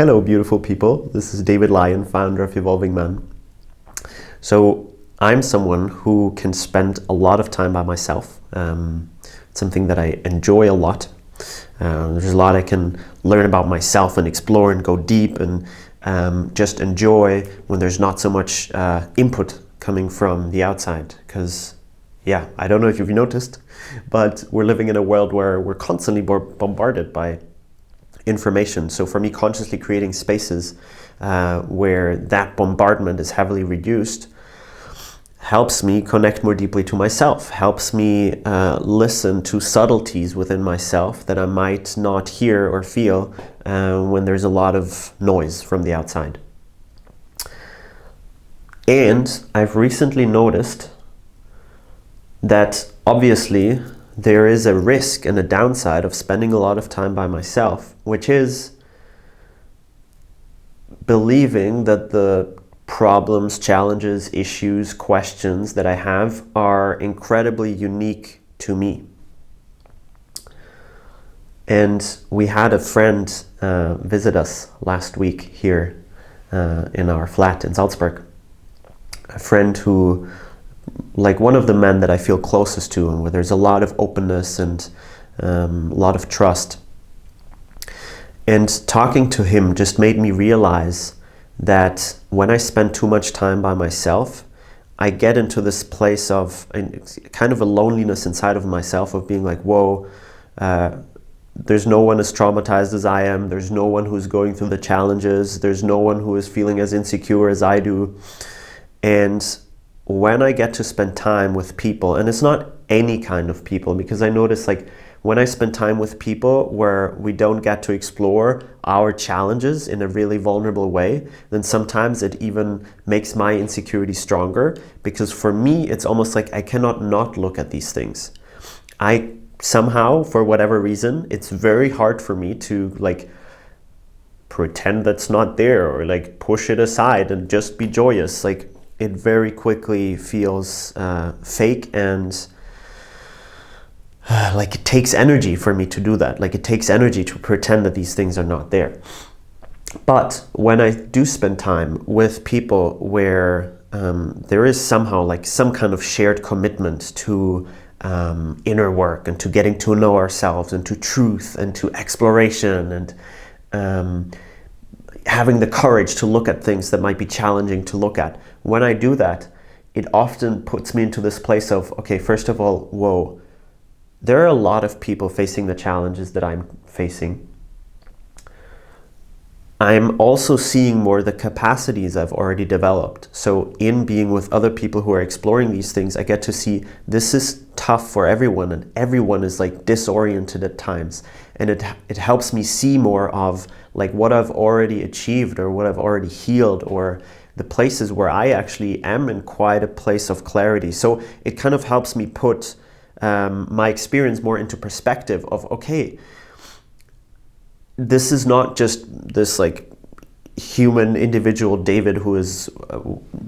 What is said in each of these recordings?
Hello, beautiful people. This is David Lyon, founder of Evolving Man. So I'm someone who can spend a lot of time by myself. Something that I enjoy a lot. There's a lot I can learn about myself and explore and go deep and just enjoy when there's not so much input coming from the outside. Because, yeah, I don't know if you've noticed, but we're living in a world where we're constantly bombarded by information. So for me, consciously creating spaces where that bombardment is heavily reduced helps me connect more deeply to myself, helps me listen to subtleties within myself that I might not hear or feel when there's a lot of noise from the outside. And I've recently noticed that obviously there is a risk and a downside of spending a lot of time by myself, which is believing that the problems, challenges, issues, questions that I have are incredibly unique to me. And we had a friend visit us last week here in our flat in Salzburg. A friend who, like one of the men that I feel closest to, and where there's a lot of openness and a lot of trust. And talking to him just made me realize that when I spend too much time by myself, I get into this place of kind of a loneliness inside of myself of being like, whoa, there's no one as traumatized as I am. There's no one who's going through the challenges. There's no one who is feeling as insecure as I do. And when I get to spend time with people, and it's not any kind of people, because I notice like when I spend time with people where we don't get to explore our challenges in a really vulnerable way, then sometimes it even makes my insecurity stronger, because for me, it's almost like I cannot not look at these things. I somehow, for whatever reason, it's very hard for me to like pretend that's not there or like push it aside and just be joyous. Like it very quickly feels fake and like it takes energy for me to do that. Like it takes energy to pretend that these things are not there. But when I do spend time with people where there is somehow like some kind of shared commitment to inner work and to getting to know ourselves and to truth and to exploration and having the courage to look at things that might be challenging to look at. When I do that, it often puts me into this place of, okay, first of all, whoa, there are a lot of people facing the challenges that I'm facing. I'm also seeing more the capacities I've already developed. So in being with other people who are exploring these things, I get to see this is tough for everyone, and everyone is like disoriented at times. And it helps me see more of like what I've already achieved or what I've already healed, or the places where I actually am in quite a place of clarity. So it kind of helps me put my experience more into perspective of, okay, this is not just this like human individual David who is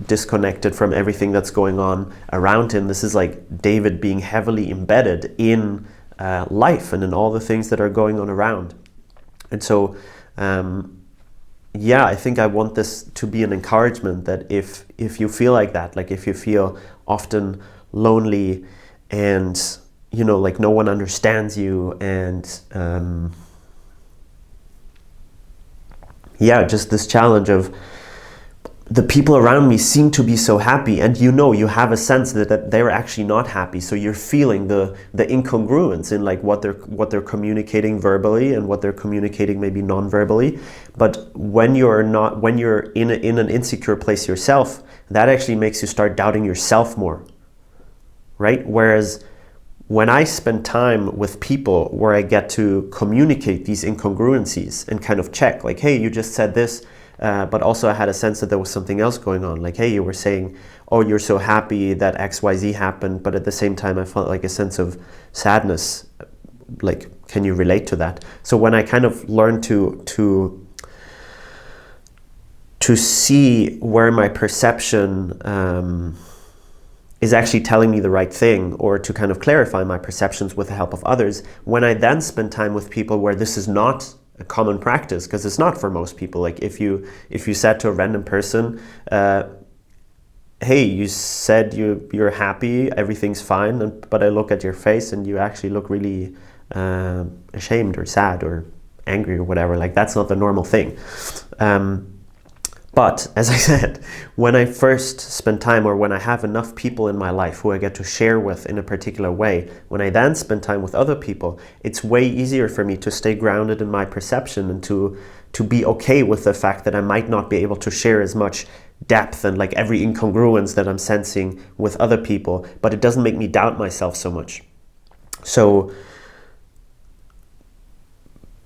disconnected from everything that's going on around him. This is like David being heavily embedded in life and in all the things that are going on around. And so, yeah, I think I want this to be an encouragement that if you feel like that, like if you feel often lonely and, you know, like no one understands you and, yeah, just this challenge of the people around me seem to be so happy, and you have a sense that they're actually not happy. So you're feeling the incongruence in like what they're communicating verbally and what they're communicating maybe non-verbally. But when you're in an insecure place yourself, that actually makes you start doubting yourself more, right? Whereas when I spend time with people where I get to communicate these incongruencies and kind of check, like, hey, you just said this, but also I had a sense that there was something else going on. Like, hey, you were saying, oh, you're so happy that XYZ happened, but at the same time I felt like a sense of sadness. Like, can you relate to that? So when I kind of learned to see where my perception is actually telling me the right thing, or to kind of clarify my perceptions with the help of others, when I then spend time with people where this is not a common practice, because it's not for most people. Like if you said to a random person, hey, you said you're happy, everything's fine, but I look at your face and you actually look really ashamed or sad or angry or whatever. Like that's not the normal thing. But as I said, when I first spend time, or when I have enough people in my life who I get to share with in a particular way, when I then spend time with other people, it's way easier for me to stay grounded in my perception and to be okay with the fact that I might not be able to share as much depth and like every incongruence that I'm sensing with other people, but it doesn't make me doubt myself so much. So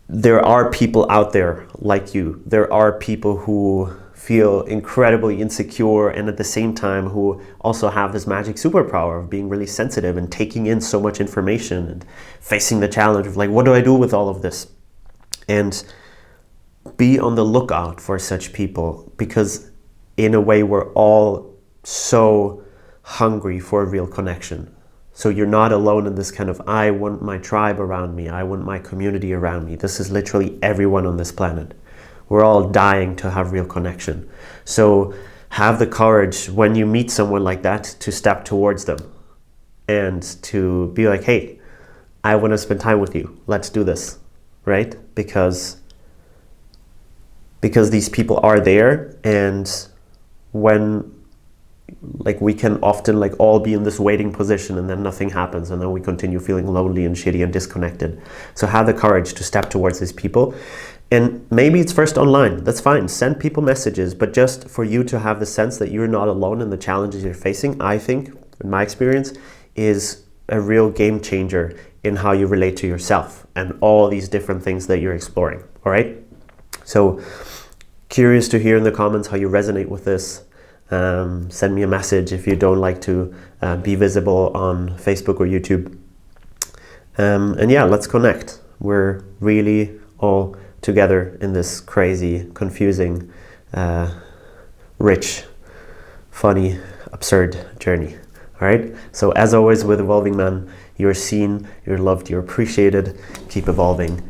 there are people out there like you. There are people who feel incredibly insecure and at the same time who also have this magic superpower of being really sensitive and taking in so much information and facing the challenge of like, what do I do with all of this? And be on the lookout for such people, because in a way we're all so hungry for a real connection. So you're not alone in this kind of, I want my tribe around me, I want my community around me. This is literally everyone on this planet. We're all dying to have real connection. So have the courage when you meet someone like that to step towards them and to be like, hey, I want to spend time with you. Let's do this, right? Because these people are there, and when like we can often like all be in this waiting position and then nothing happens and then we continue feeling lonely and shitty and disconnected. So have the courage to step towards these people. And maybe it's first online, that's fine. Send people messages, but just for you to have the sense that you're not alone in the challenges you're facing, I think, in my experience, is a real game changer in how you relate to yourself and all these different things that you're exploring, all right? So curious to hear in the comments how you resonate with this. Send me a message if you don't like to be visible on Facebook or YouTube. And yeah, let's connect. We're really all together in this crazy, confusing, rich, funny, absurd journey. All right? So as always with Evolving Man, you're seen, you're loved, you're appreciated. Keep evolving.